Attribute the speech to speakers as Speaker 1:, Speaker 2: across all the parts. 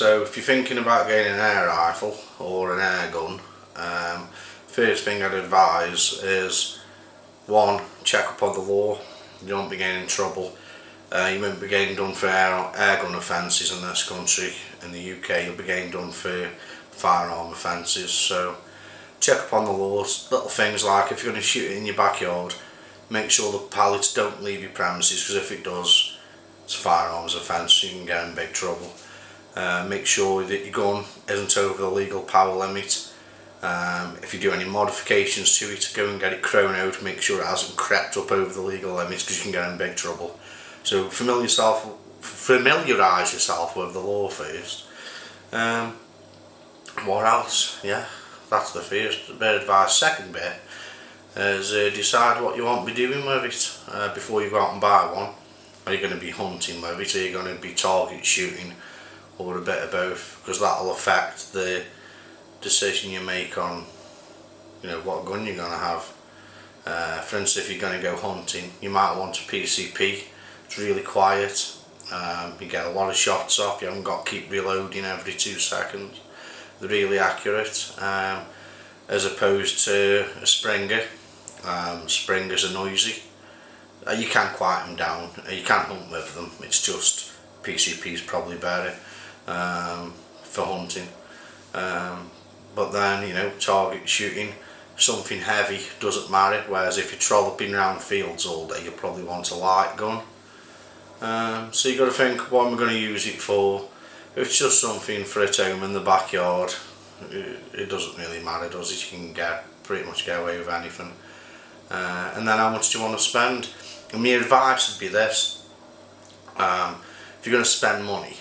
Speaker 1: So if you're thinking about getting an air rifle or an air gun, first thing I'd advise is, one, check up on the law. You don't be getting in trouble. You won't be getting done for air gun offences in this country. In the UK you'll be getting done for firearm offences. So check up on the laws. Little things like, if you're going to shoot it in your backyard, make sure the pallets don't leave your premises, because if it does, it's a firearms offence, you can get in big trouble. Make sure that your gun isn't over the legal power limit. If you do any modifications to it, go and get it chronoed, make sure it hasn't crept up over the legal limits, because you can get in big trouble. So familiarise yourself with the law first. What else? Yeah, that's the first bit of advice. Second bit is decide what you want to be doing with it before you go out and buy one. Are you going to be hunting with it? Are you going to be target shooting, or a bit of both? Because that will affect the decision you make on, what gun you're going to have. For instance, if you're going to go hunting, you might want a PCP. It's really quiet. You get a lot of shots off. You haven't got to keep reloading every 2 seconds. They're really accurate, as opposed to a Springer. Springers are noisy. You can quiet them down. You can hunt with them. It's just PCP is probably better for hunting. But then, target shooting, something heavy doesn't matter. Whereas if you're trolloping around fields all day, you'll probably want a light gun. So you've got to think, what am I going to use it for? If it's just something for at home in the backyard, it doesn't really matter, does it? You can pretty much get away with anything. And then how much do you want to spend? And my advice would be this: if you're going to spend money,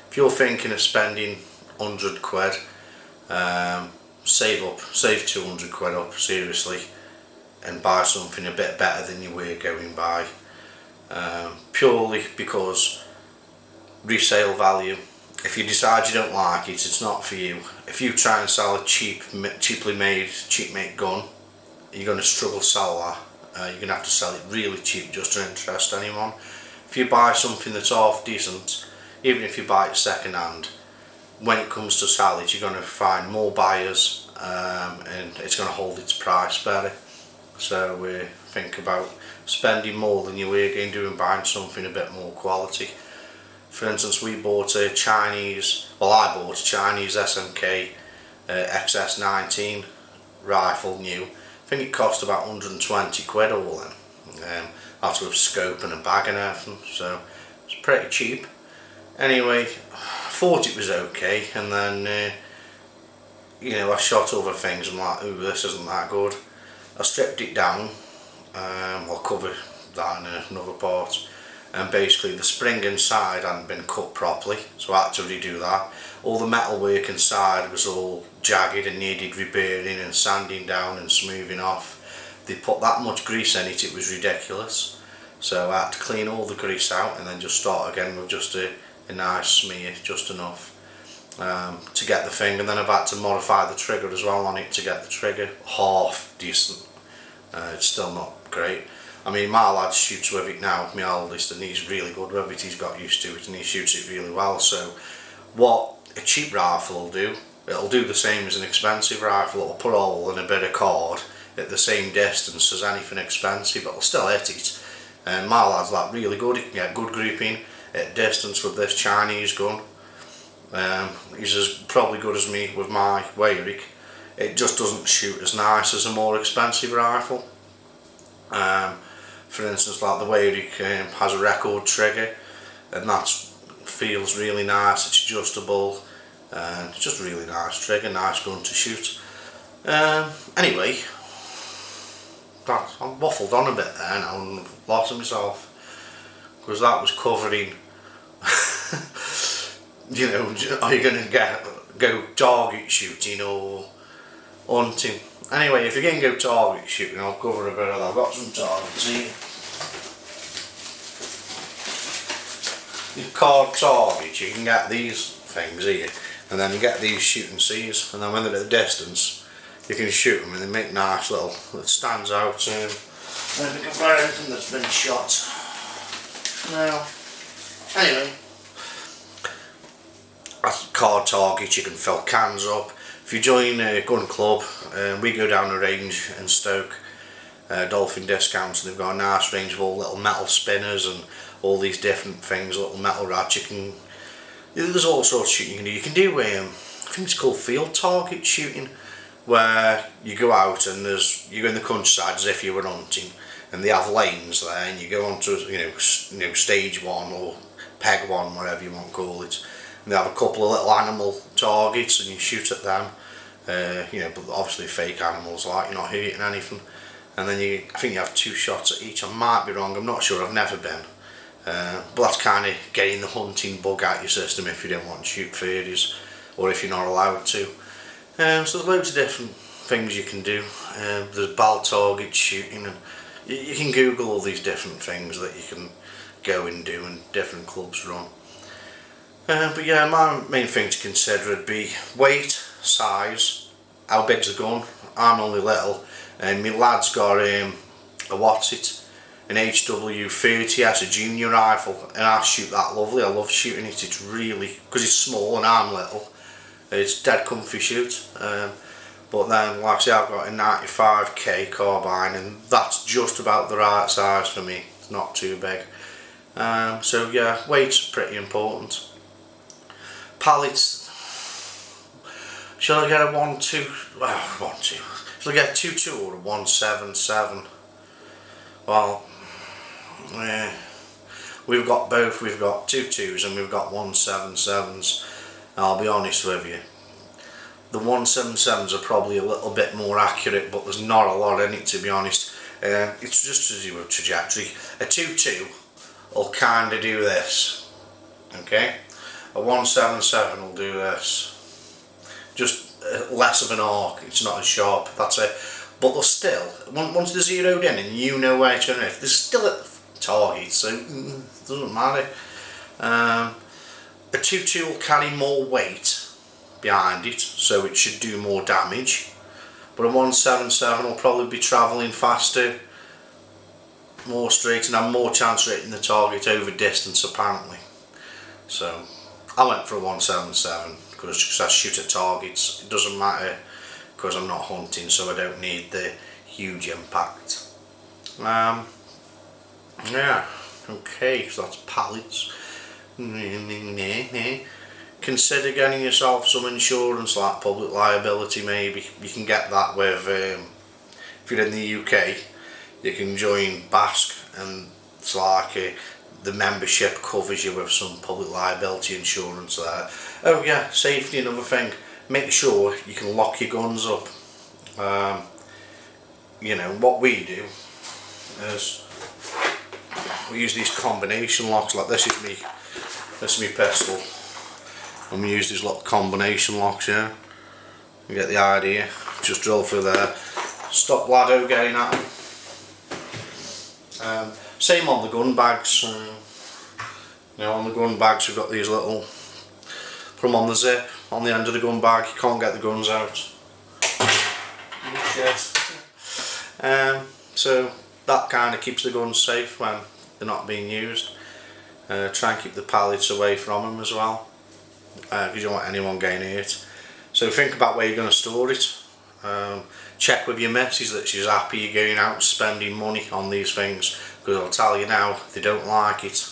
Speaker 1: if you're thinking of spending 100 quid, save 200 quid up, seriously, and buy something a bit better than you were going by. Purely because resale value. If you decide you don't like it, it's not for you. If you try and sell a cheap made gun, you're going to struggle to sell that. You're going to have to sell it really cheap just to interest anyone. If you buy something that's half decent, even if you buy it second hand, when it comes to sell it, you're going to find more buyers, and it's going to hold its price better. So think about spending more than you were going to do and buying something a bit more quality. For instance, I bought a Chinese SMK XS19 rifle new. I think it cost about 120 quid all in. That's with scope and a bag and everything, so it's pretty cheap. Anyway, I thought it was okay, and then I shot other things. I'm like, ooh, this isn't that good. I stripped it down. I'll cover that in another part. And basically the spring inside hadn't been cut properly, so I had to redo that. All the metalwork inside was all jagged and needed reburring and sanding down and smoothing off. They put that much grease in it, it was ridiculous. So I had to clean all the grease out and then just start again with just a nice smear, just enough to get the thing. And then I've had to modify the trigger as well on it to get the trigger half decent. It's still not great. I mean, my lad shoots with it now, my oldest, and he's really good with it. He's got used to it and he shoots it really well. So what a cheap rifle will do, it'll do the same as an expensive rifle. It'll put all in a bit of cord at the same distance as anything expensive, but it'll still hit it. And my lad's like really good. He can get good grouping at distance with this Chinese gun. He's probably good as me with my Waffling. It just doesn't shoot as nice as a more expensive rifle. For instance, like the Waffling has a record trigger, and that feels really nice. It's adjustable, and it's just a really nice trigger, nice gun to shoot. Anyway, I waffled on a bit there now and lost myself, because that was covering are you going to go target shooting or hunting? Anyway, if you're going to go target shooting, I'll cover a bit of that. I've got some targets here. Your card targets, you can get these things here, and then you get these shooting C's, and then when they're at a distance, you can shoot them and they make nice little, it stands out. And you can buy anything that's been shot. Now, anyway, card targets, you can fill cans up. If you join a gun club, we go down the range in Stoke, Dolphin Discounts, and they've got a nice range of all little metal spinners and all these different things, little metal rats. There's all sorts of shooting you can do. You can do, I think it's called field target shooting, where you go out and you go in the countryside as if you were hunting, and they have lanes there, and you go on to stage 1 or peg 1, whatever you want to call it, and they have a couple of little animal targets and you shoot at them, but obviously fake animals, like you're not hurting anything, and then I think you have 2 shots at each. I might be wrong, I'm not sure, I've never been, but that's kind of getting the hunting bug out your system if you don't want to shoot furries, or if you're not allowed to. So there's loads of different things you can do. There's ball target shooting, and you can Google all these different things that you can go and do, and different clubs run. But yeah, my main thing to consider would be weight, size, how big's the gun. I'm only little, and my lad's got an HW30, that's a junior rifle, and I shoot that lovely. I love shooting it. It's really, because it's small and I'm little, it's dead comfy shoot. But then, like I say, I've got a 95k carbine, and that's just about the right size for me. It's not too big. So yeah, weight's pretty important. Pallets, shall I get a 1-2? Well, 1-2. Shall I get a 2-2 or a 1-7-7? Well, we've got both. We've got 2-2s and we've got 1-7-7s. I'll be honest with you, the 1-7-7s are probably a little bit more accurate, but there's not a lot in it, to be honest. It's just to do with trajectory. A 2-2 will kind of do this, okay? A 1-7-7 will do this, just less of an arc. It's not as sharp, that's it. But they're still, once they're zeroed in and you know where it's going to hit, they're still at the target, so it doesn't matter. A 2-2 will carry more weight behind it, so it should do more damage. But a 1-7-7 will probably be travelling faster, more straight, and have more chance of hitting the target over distance, apparently. So I went for a 1-7-7 because I shoot at targets. It doesn't matter, because I'm not hunting, so I don't need the huge impact. Yeah, okay, so that's pallets. Consider getting yourself some insurance, like public liability maybe. You can get that with, if you're in the UK, you can join Basque, and it's like the membership covers you with some public liability insurance there. Oh yeah, safety, another thing. Make sure you can lock your guns up. What we do is we use these combination locks. Like this is me pistol, and we use these little combination locks here. You get the idea. Just drill through there. Stop Lado getting at them. Same on the gun bags. On the gun bags we've got these little, put them on the zip on the end of the gun bag. You can't get the guns out. So that kind of keeps the guns safe when they're not being used. Try and keep the pallets away from them as well, because you don't want anyone getting hurt. So think about where you're going to store it. Check with your missus that she's happy you're going out spending money on these things, because I'll tell you now, they don't like it.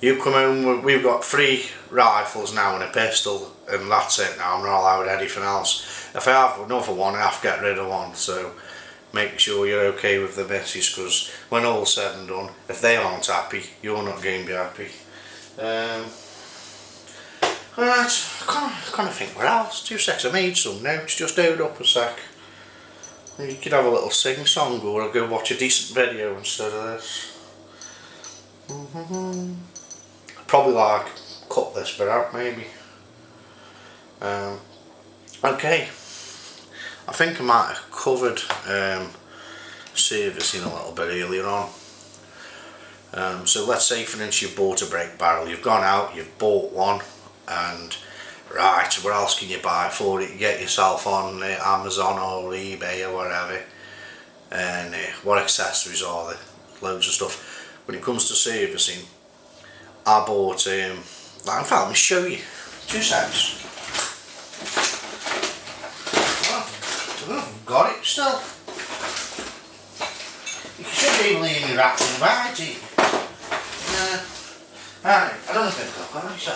Speaker 1: You come home, we've got 3 rifles now and a pistol, and that's it now. I'm not allowed anything else. If I have another one, I have to get rid of one. So make sure you're okay with the missus, because when all's said and done, if they aren't happy, you're not going to be happy. I kind of think, what else? 2 secs, I made some notes, just hold up a sec. You could have a little sing song, or I'll go watch a decent video instead of this. Probably cut this bit out maybe. Okay, I think I might have covered servicing a little bit earlier on. So let's say for instance you've bought a brake barrel, you've gone out, you've bought one, and right, what else can you buy for it? You get yourself on Amazon or eBay or whatever, and what accessories are there? Loads of stuff. When it comes to servicing, I bought, in fact let me show you. 2 seconds. I've got it still. You should be able to hear me rattling about it. Right, I don't think I've got it, so.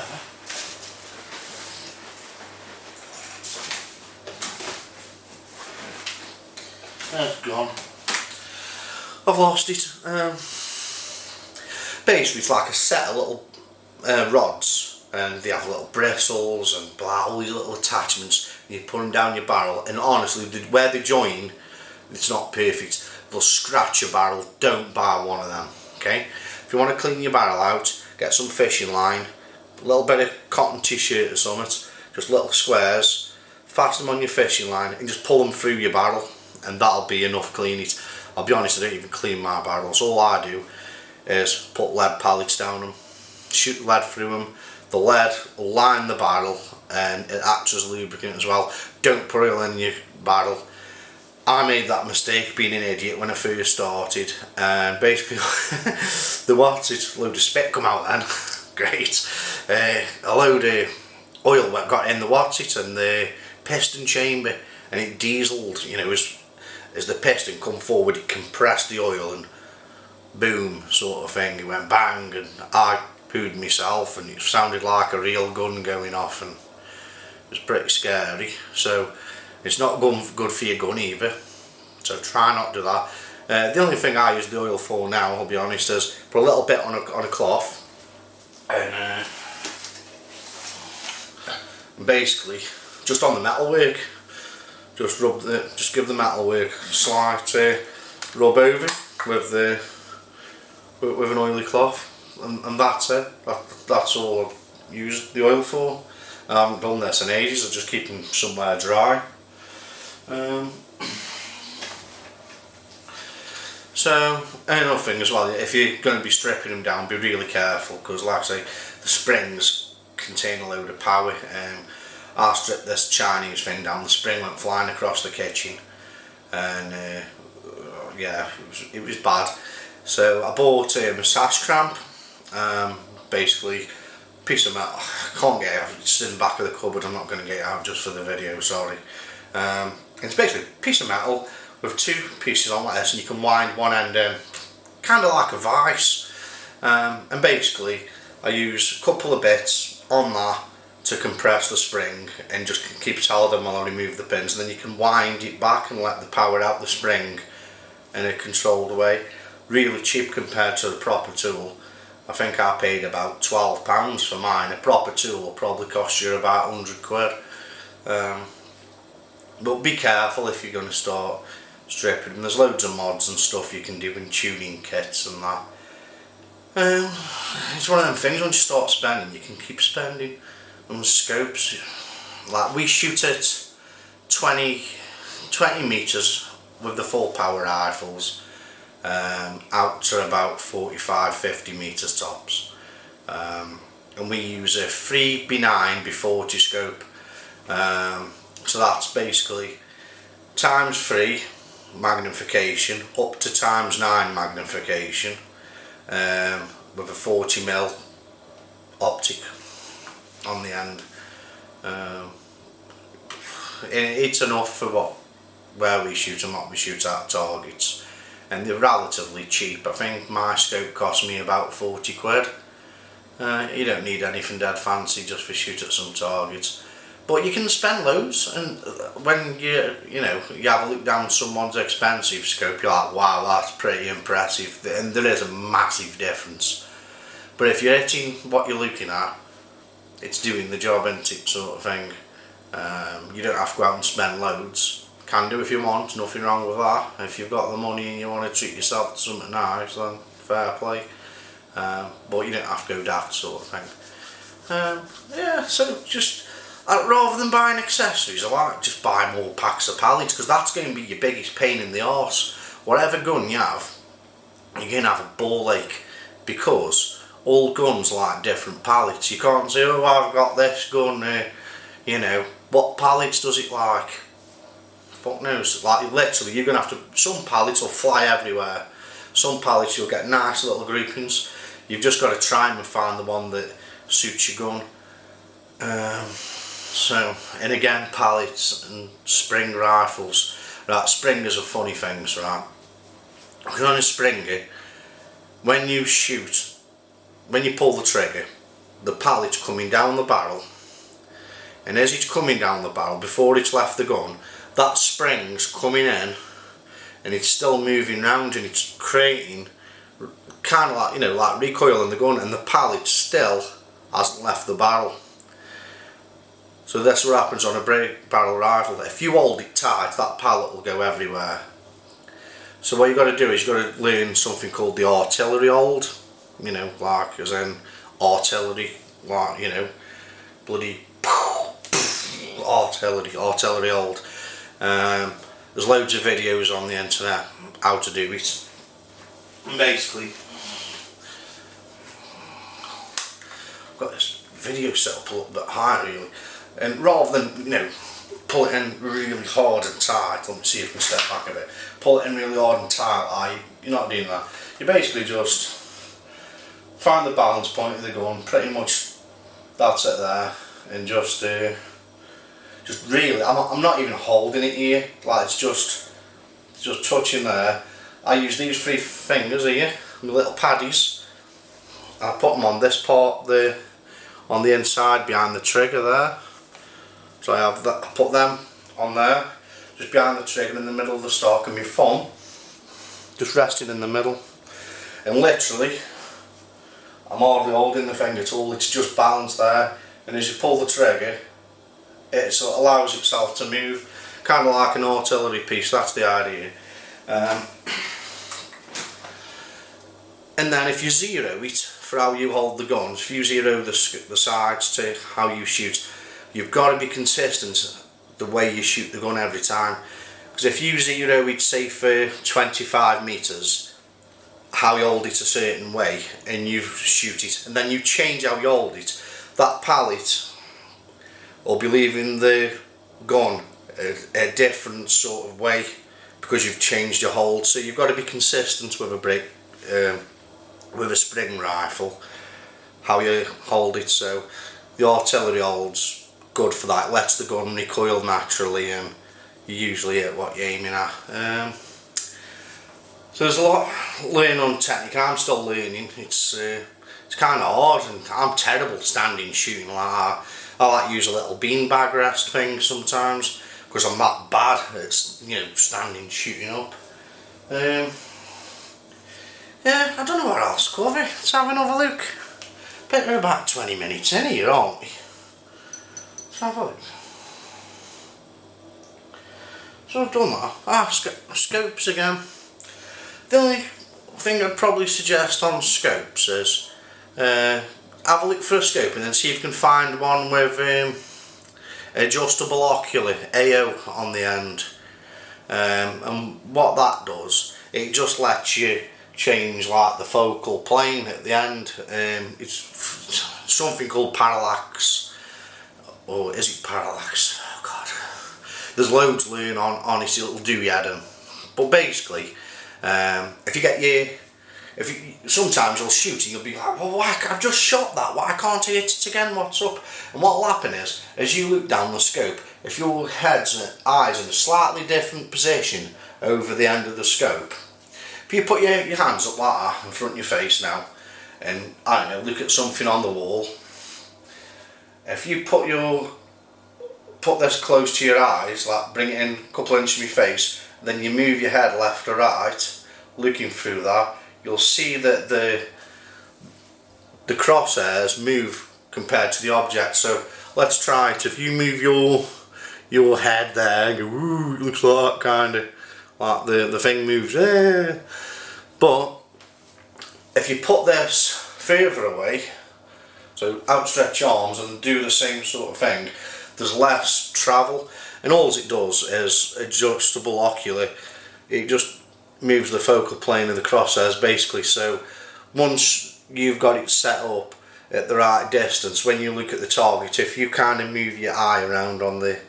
Speaker 1: That's gone. I've lost it. Basically it's like a set of little rods, and they have little bristles and blah, all these little attachments. You put them down your barrel, and honestly where they join, it's not perfect. They'll scratch your barrel. Don't buy one of them, okay? If you want to clean your barrel out, get some fishing line, a little bit of cotton t-shirt or something, just little squares, fasten them on your fishing line and just pull them through your barrel, and that'll be enough clean it. I'll be honest, I don't even clean my barrels. All I do is put lead pallets down them, shoot lead through them. The lead will line the barrel and it acts as lubricant as well. Don't put oil in your barrel. I made that mistake, being an idiot, when I first started, and basically the load of spit come out then. Great. A load of oil got in the and the piston chamber, and it dieselled, you know, as the piston come forward, it compressed the oil and boom, sort of thing, it went bang, and I pooed myself and it sounded like a real gun going off, and it was pretty scary. So it's not good for your gun either, so try not to do that. The only thing I use the oil for now, I'll be honest, is put a little bit on a cloth, and basically just on the metalwork, just give the metalwork a slight rub over with an oily cloth, and that's it. That's all I use the oil for. I haven't done this in ages. I just keep them somewhere dry. So another thing as well, if you're going to be stripping them down, be really careful, because like I say, the springs contain a load of power. I stripped this Chinese thing down, the spring went flying across the kitchen, and yeah, it was bad. So I bought a sash cramp, basically piece of metal. I can't get it out, it's in the back of the cupboard, I'm not going to get it out just for the video, sorry. It's basically a piece of metal with 2 pieces on like this, and you can wind one end in, kind of like a vice. And basically I use a couple of bits on that to compress the spring and just keep it held while I remove the pins, and then you can wind it back and let the power out the spring in a controlled way. Really cheap compared to the proper tool. I think I paid about £12 for mine. A proper tool will probably cost you about 100 quid. But be careful if you're going to start stripping them. There's loads of mods and stuff you can do in tuning kits and that. It's one of them things, once you start spending, you can keep spending on scopes. Like we shoot at 20 metres with the full power rifles, out to about 45-50 metres tops, and we use a 3x9 B40 scope, so that's basically ×3 magnification up to ×9 magnification, with a 40mm optic on the end. It's enough for where we shoot and what we shoot at targets, and they're relatively cheap. I think my scope cost me about 40 quid. You don't need anything dead fancy just for shoot at some targets, but you can spend loads, and when you have a look down someone's expensive scope, you're like, wow, that's pretty impressive, and there is a massive difference. But if you're hitting what you're looking at, it's doing the job, isn't it, sort of thing. You don't have to go out and spend loads. Can do if you want, nothing wrong with that. If you've got the money and you want to treat yourself to something nice, then fair play. But you don't have to go daft, sort of thing. Yeah, so just rather than buying accessories, I like just buy more packs of pallets, because that's going to be your biggest pain in the arse. Whatever gun you have, you're going to have a ball ache, because all guns like different pallets. You can't say, oh, I've got this gun, what pallets does it like? Fuck knows. Like, literally, you're going to have to, some pallets will fly everywhere. Some pallets you'll get nice little groupings. You've just got to try and find the one that suits your gun. So, and again, pallets and spring rifles. Right, springers are funny things, right? Because on a springer, when you shoot, when you pull the trigger, the pallet's coming down the barrel, and as it's coming down the barrel, before it's left the gun, that spring's coming in, and it's still moving round, and it's creating kind of like, you know, like recoil in the gun, and the pallet still hasn't left the barrel. So that's what happens on a barrel rifle. If you hold it tight, that pallet will go everywhere. So what you've got to do is you've got to learn something called the artillery hold. You know, like as in artillery, like, you know, bloody artillery hold. There's loads of videos on the internet how to do it. And basically, I've got this video set up a little bit high really, and rather than, you know, pull it in really hard and tight, let me see if I can step back a bit, pull it in really hard and tight, you're not doing that. You basically just find the balance point of the gun, pretty much that's it there, and just really, I'm not even holding it here, like it's just touching there. I use these 3 fingers here, my little paddies, I put them on this part there, on the inside behind the trigger there. So I have that, I put them on there, just behind the trigger in the middle of the stock, and my thumb just resting in the middle. And literally, I'm hardly holding the finger tool, it's just balanced there, and as you pull the trigger, it allows itself to move, kind of like an artillery piece, that's the idea. And then if you zero it for how you hold the guns, if you zero the sides to how you shoot, you've got to be consistent the way you shoot the gun every time. Because if you zero it, say for 25 metres, how you hold it a certain way, and you shoot it, and then you change how you hold it, that pallet will be leaving the gun a different sort of way because you've changed your hold. So you've got to be consistent with a spring rifle, how you hold it. So the artillery hold's good for that, it lets the gun recoil naturally, and you usually hit what you're aiming at. So there's a lot learning on technique. I'm still learning. It's kind of hard, and I'm terrible standing shooting like that. I like to use a little beanbag rest thing sometimes because I'm that bad at, you know, standing shooting up. Yeah, I don't know what else to cover. Let's have another look. Bet we're about 20 minutes in here, aren't we? Let's have a look. So I've done that. Scopes again. The only thing I'd probably suggest on scopes is have a look for a scope and then see if you can find one with adjustable ocular AO on the end. And what that does, it just lets you change like the focal plane at the end. It's something called parallax, or is it parallax? Oh god, there's loads to learn on this little doohy head. But basically, if you get sometimes you'll shoot and you'll be like, well, why, I've just shot that, why can't I hit it again, what's up? And what will happen is, as you look down the scope, if your head's and eyes in a slightly different position over the end of the scope, if you put your hands up like that in front of your face now, and I don't know, look at something on the wall, if you put this close to your eyes, like bring it in a couple of inches from your face, then you move your head left or right, looking through that, you'll see that the crosshairs move compared to the object. So let's try it. If you move your head there and go, ooh, it looks like that, kind of like the thing moves there. But if you put this further away, so outstretch arms and do the same sort of thing, there's less travel, and all it does is adjustable ocular. It just moves the focal plane of the crosshairs basically. So once you've got it set up at the right distance, when you look at the target, if you kind of move your eye around on the,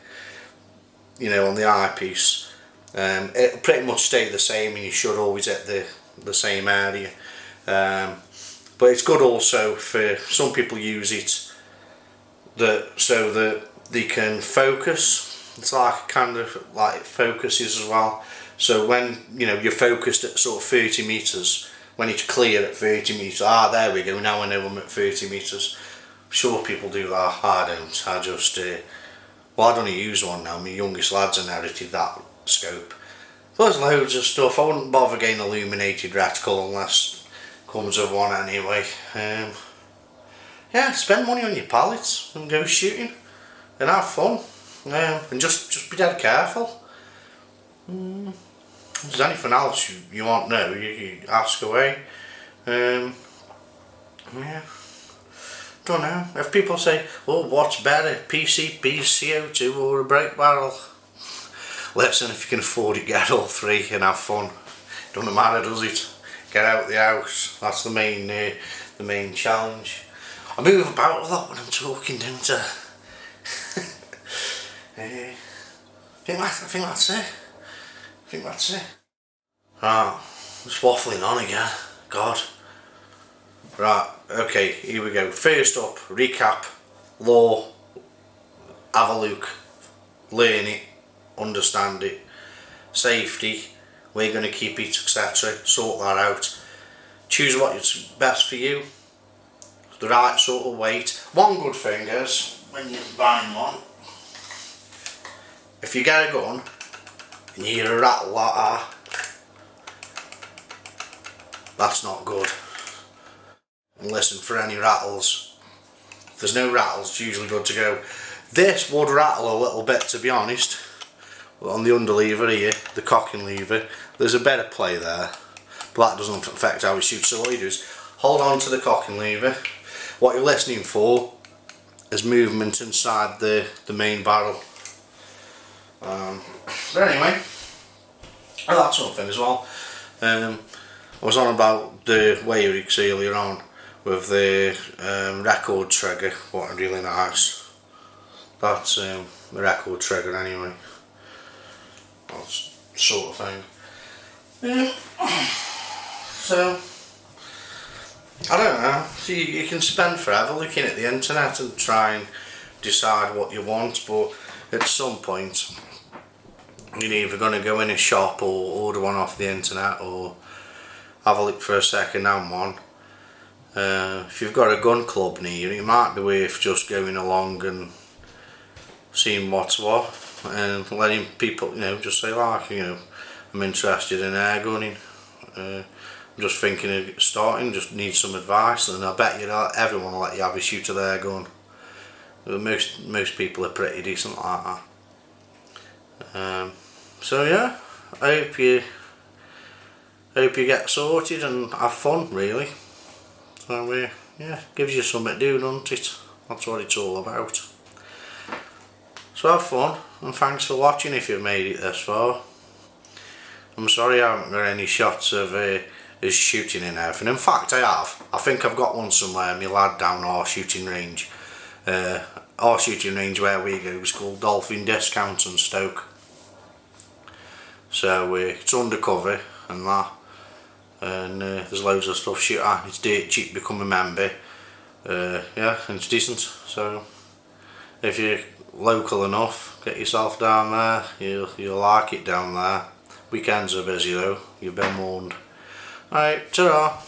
Speaker 1: you know, on the eyepiece, it'll pretty much stay the same, and you should always hit the same area. But it's good also for some people use it so that they can focus. It's like kind of like focuses as well. So when you're focused at sort of 30 meters, when it's clear at 30 meters, there we go, now I know I'm at 30 meters. I'm sure people do that. I don't. I just I don't use one now. My youngest lad's inherited that scope. There's loads of stuff. I wouldn't bother getting illuminated reticle unless it comes with one anyway. Yeah, spend money on your pallets and go shooting and have fun. And just be dead careful. If there's anything else you want to know, you ask away. Yeah. Don't know. If people say, well, what's better, PCP, CO2 or a brake barrel? Listen, if you can afford it, get all three and have fun. Doesn't matter, does it? Get out the house. That's the main challenge. I move about a lot when I'm talking, don't I? I think that's it. Right, it's waffling on again. God. Right, okay, here we go. First up, recap, law, have a look, learn it, understand it, safety, we're going to keep it, etc. Sort that out. Choose what's best for you, the right sort of weight. One good thing is, when you're buying one, if you get a gun and you hear a rattle like that, that's not good. And listen for any rattles. If there's no rattles, it's usually good to go. This would rattle a little bit, to be honest. On the underlever here, the cocking lever, there's a better play there, but that doesn't affect how we shoot. So what you do is hold on to the cocking lever. What you're listening for is movement inside the main barrel. But anyway, that's something as well. I was on about the weigh rigs earlier on with the record trigger, what really nice. That's the record trigger anyway. That's sort of thing. So I don't know. So you can spend forever looking at the internet and try and decide what you want, but at some point you're either going to go in a shop or order one off the internet or have a look for a second-hand one. If you've got a gun club near you, it might be worth just going along and seeing what's what and letting people, just say like, I'm interested in air gunning. I'm just thinking of starting, just need some advice, and I bet you everyone will let you have a shoot of their gun. Most people are pretty decent like that. So yeah, I hope you get sorted and have fun, really. So yeah, gives you something to do, doesn't it? That's what it's all about. So have fun, and thanks for watching if you've made it this far. I'm sorry I haven't got any shots of us shooting in everything. In fact, I have. I think I've got one somewhere, my lad down our shooting range. Our shooting range where we go is called Dolphin Discounts in Stoke. So it's undercover and that. And there's loads of stuff shoot at. It's dirt cheap, become a member. Yeah, and it's decent. So if you're local enough, get yourself down there. You'll like it down there. Weekends are busy though, you've been warned. Alright, ta-ra.